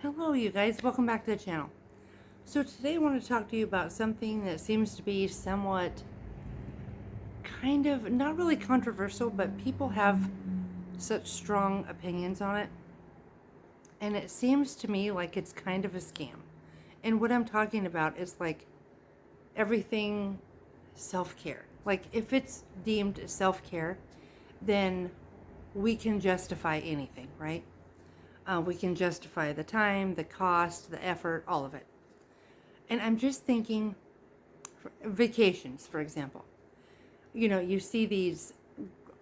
Hello, you guys. Welcome back to the channel. So today I want to talk to you about something that seems to be somewhat kind of not really controversial, but people have such strong opinions on it. And it seems to me like it's kind of a scam. And what I'm talking about is like everything self-care. Like if it's deemed self-care, then we can justify anything, right? We can justify the time, the cost, the effort, all of it. And I'm just thinking, vacations, for example. You know, you see these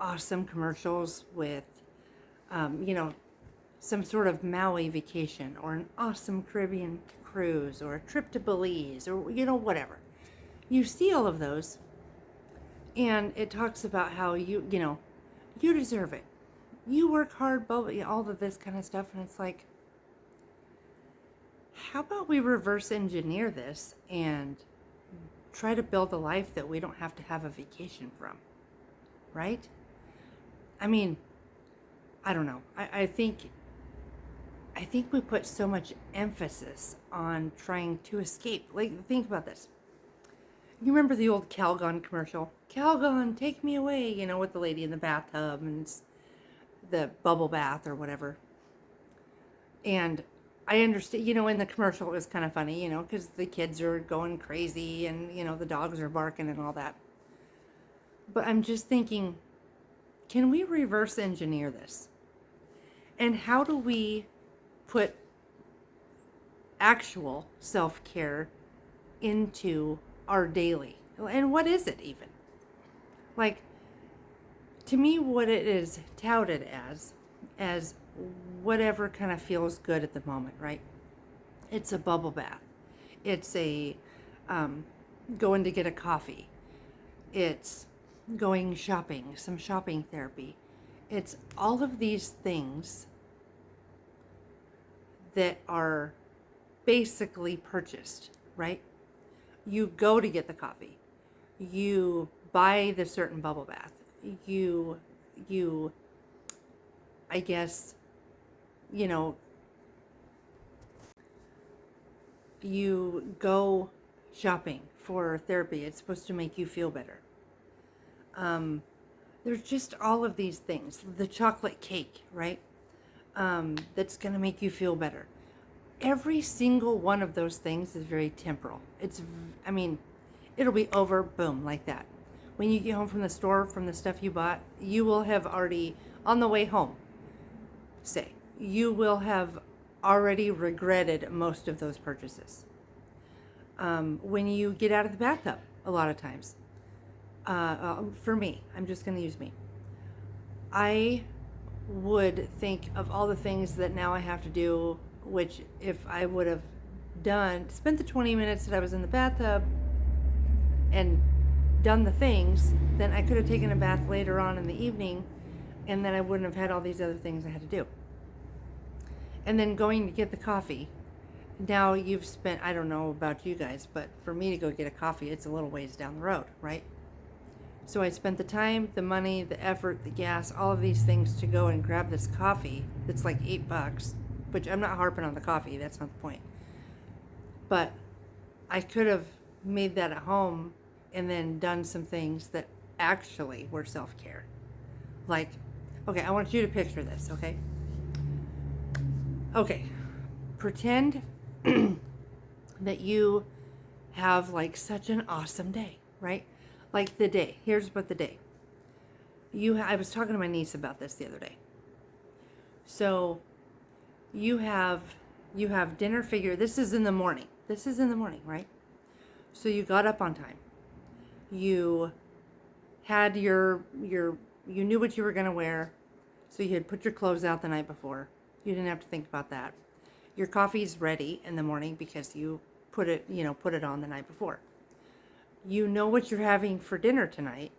awesome commercials with, you know, some sort of Maui vacation or an awesome Caribbean cruise or a trip to Belize or, whatever. You see all of those, and it talks about how you deserve it. You work hard, all of this kind of stuff. And it's like, how about we reverse engineer this and try to build a life that we don't have to have a vacation from, right? I mean, I don't know. I think we put so much emphasis on trying to escape. Like, think about this. You remember the old Calgon commercial? Calgon, take me away, with the lady in the bathtub and the bubble bath or whatever. And I understand, in the commercial it was kind of funny, because the kids are going crazy and, the dogs are barking and all that. But I'm just thinking, can we reverse engineer this? And how do we put actual self-care into our daily? And what is it even? Like, to me, what it is touted as whatever kind of feels good at the moment, right? It's a bubble bath. It's a going to get a coffee. It's going shopping, some shopping therapy. It's all of these things that are basically purchased, right? You go to get the coffee. You buy the certain bubble bath. You I guess, you go shopping for therapy. It's supposed to make you feel better. There's just all of these things. The chocolate cake, right? That's going to make you feel better. Every single one of those things is very temporal. It'll be over, boom, like that. When you get home from the store, from the stuff you bought, you will have already, on the way home, you will have already regretted most of those purchases. When you get out of the bathtub, a lot of times, for me, I'm just going to use me. I would think of all the things that now I have to do, which if I would have spent the 20 minutes that I was in the bathtub and done the things, then I could have taken a bath later on in the evening, and then I wouldn't have had all these other things I had to do. And then going to get the coffee. Now you've spent, I don't know about you guys, but for me to go get a coffee, it's a little ways down the road, right? So I spent the time, the money, the effort, the gas, all of these things to go and grab this coffee that's like $8, which I'm not harping on the coffee, that's not the point. But I could have made that at home and then done some things that actually were self-care. Like, okay, I want you to picture this, okay? Okay, pretend that you have like such an awesome day, right? Like the day. Here's what the day. I was talking to my niece about this the other day. So you have dinner figure. This is in the morning. Right? So you got up on time. You had you knew what you were going to wear. So you had put your clothes out the night before. You didn't have to think about that. Your coffee's ready in the morning because you put it on the night before. You know what you're having for dinner tonight,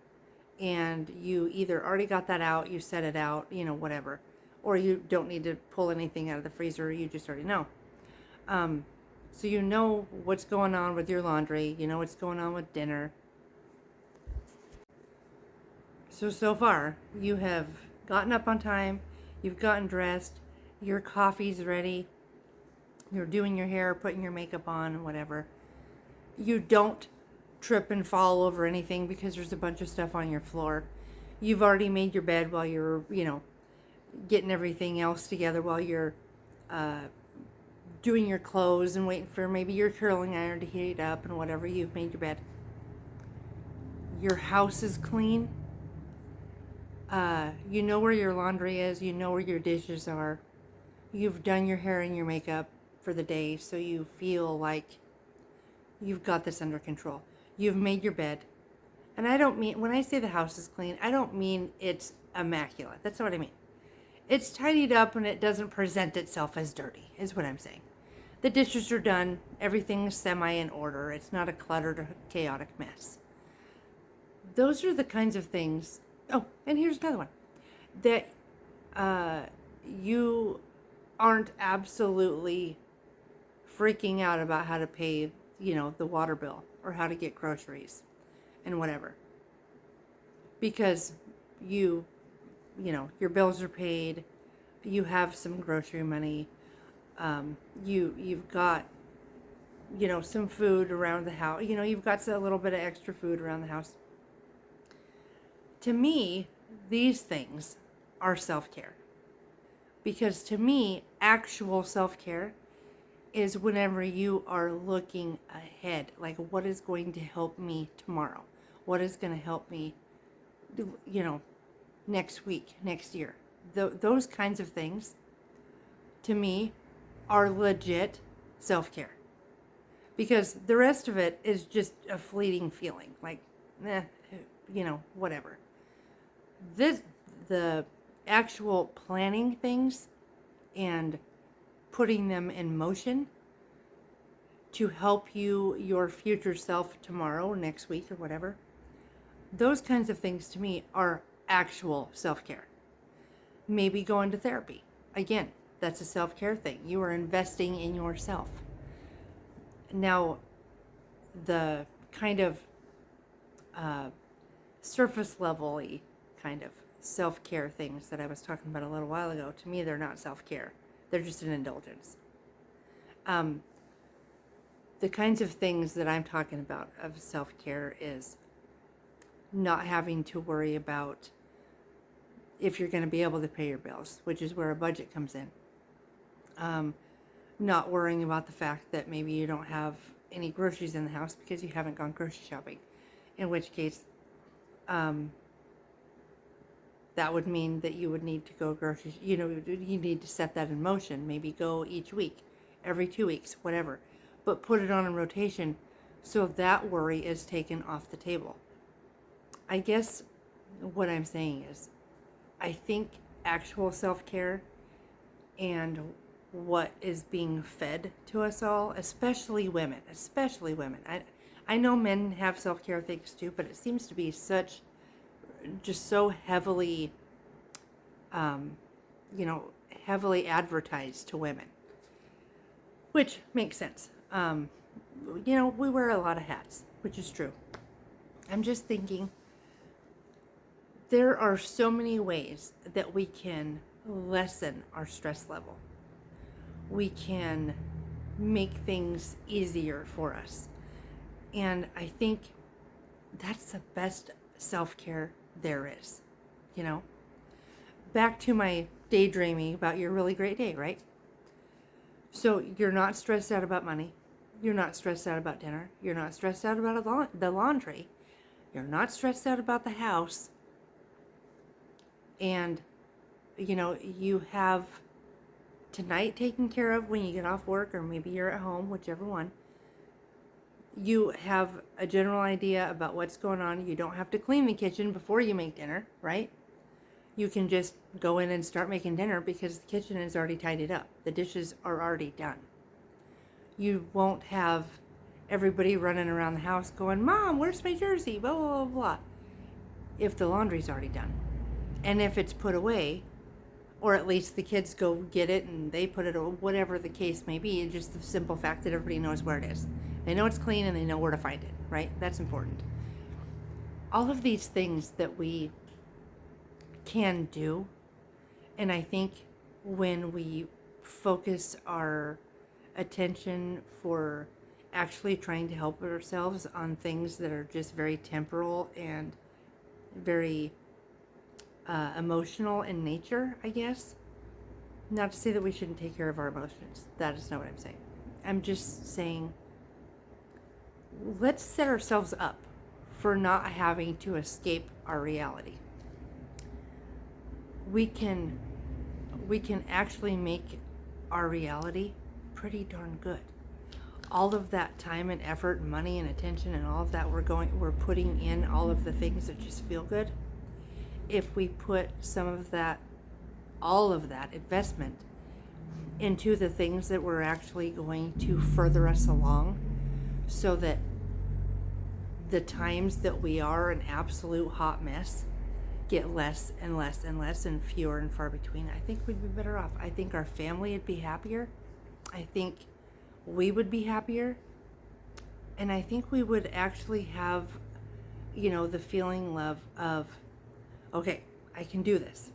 and you either already got that out, you set it out, whatever, or you don't need to pull anything out of the freezer, you just already know. So you know what's going on with your laundry, you know what's going on with dinner. So far, you have gotten up on time, you've gotten dressed, your coffee's ready, you're doing your hair, putting your makeup on, whatever, you don't trip and fall over anything because there's a bunch of stuff on your floor. You've already made your bed while you're, getting everything else together, while you're uh, doing your clothes and waiting for maybe your curling iron to heat up and whatever. You've made your bed. Your house is clean. You know where your laundry is. You know where your dishes are. You've done your hair and your makeup for the day, so you feel like you've got this under control. You've made your bed. And I don't mean, when I say the house is clean, I don't mean it's immaculate. That's not what I mean. It's tidied up and it doesn't present itself as dirty, is what I'm saying. The dishes are done. Everything's semi in order. It's not a cluttered or chaotic mess. Those are the kinds of things. Oh, and here's another one. That you aren't absolutely freaking out about how to pay, the water bill or how to get groceries and whatever. Because your bills are paid, you have some grocery money, you've got, some food around the house, you've got a little bit of extra food around the house. To me, these things are self-care. Because to me, actual self-care is whenever you are looking ahead, like what is going to help me tomorrow? What is going to help me, next week, next year? Those kinds of things, to me, are legit self-care. Because the rest of it is just a fleeting feeling, like, whatever. The actual planning things and putting them in motion to help your future self tomorrow, next week, or whatever, those kinds of things to me are actual self-care. Maybe going to therapy. Again, that's a self-care thing. You are investing in yourself. Now, the kind of surface level-y kind of self-care things that I was talking about a little while ago, to me, they're not self-care. They're just an indulgence. The kinds of things that I'm talking about of self-care is not having to worry about if you're going to be able to pay your bills, which is where a budget comes in. Not worrying about the fact that maybe you don't have any groceries in the house because you haven't gone grocery shopping, in which case that would mean that you would need to go groceries. You need to set that in motion. Maybe go each week, every 2 weeks, whatever. But put it on a rotation so that worry is taken off the table. I guess what I'm saying is, I think actual self-care and what is being fed to us all, especially women. I know men have self-care things too, but it seems to be just so heavily, heavily advertised to women, which makes sense. We wear a lot of hats, which is true. I'm just thinking there are so many ways that we can lessen our stress level. We can make things easier for us. And I think that's the best self-care there is, Back to my daydreaming about your really great day, right? So you're not stressed out about money. You're not stressed out about dinner. You're not stressed out about the laundry. You're not stressed out about the house. And, you have tonight taken care of when you get off work, or maybe you're at home, whichever one. You have a general idea about what's going on. You don't have to clean the kitchen before you make dinner, right? You can just go in and start making dinner because the kitchen is already tidied up. The dishes are already done. You won't have everybody running around the house going, "Mom, where's my jersey?" Blah, blah, blah, blah. If the laundry's already done. And if it's put away, or at least the kids go get it and they put it away, whatever the case may be, just the simple fact that everybody knows where it is. They know it's clean and they know where to find it, right? That's important. All of these things that we can do, and I think when we focus our attention for actually trying to help ourselves on things that are just very temporal and very emotional in nature, I guess. Not to say that we shouldn't take care of our emotions. That is not what I'm saying. I'm just saying, let's set ourselves up for not having to escape our reality. We can actually make our reality pretty darn good. All of that time and effort and money and attention and all of that we're putting in all of the things that just feel good. If we put some of that, all of that investment into the things that were actually going to further us along, so that the times that we are an absolute hot mess get less and less and less and fewer and far between, I think we'd be better off. I think our family would be happier. I think we would be happier. And I think we would actually have, the feeling of, okay, I can do this,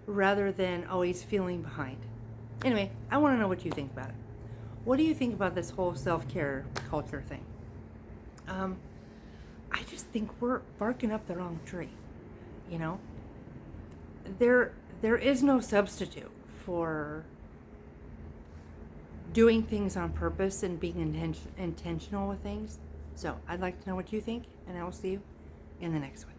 rather than always feeling behind. Anyway, I want to know what you think about it. What do you think about this whole self-care culture thing? I just think we're barking up the wrong tree. There is no substitute for doing things on purpose and being intentional with things. So I'd like to know what you think, and I will see you in the next one.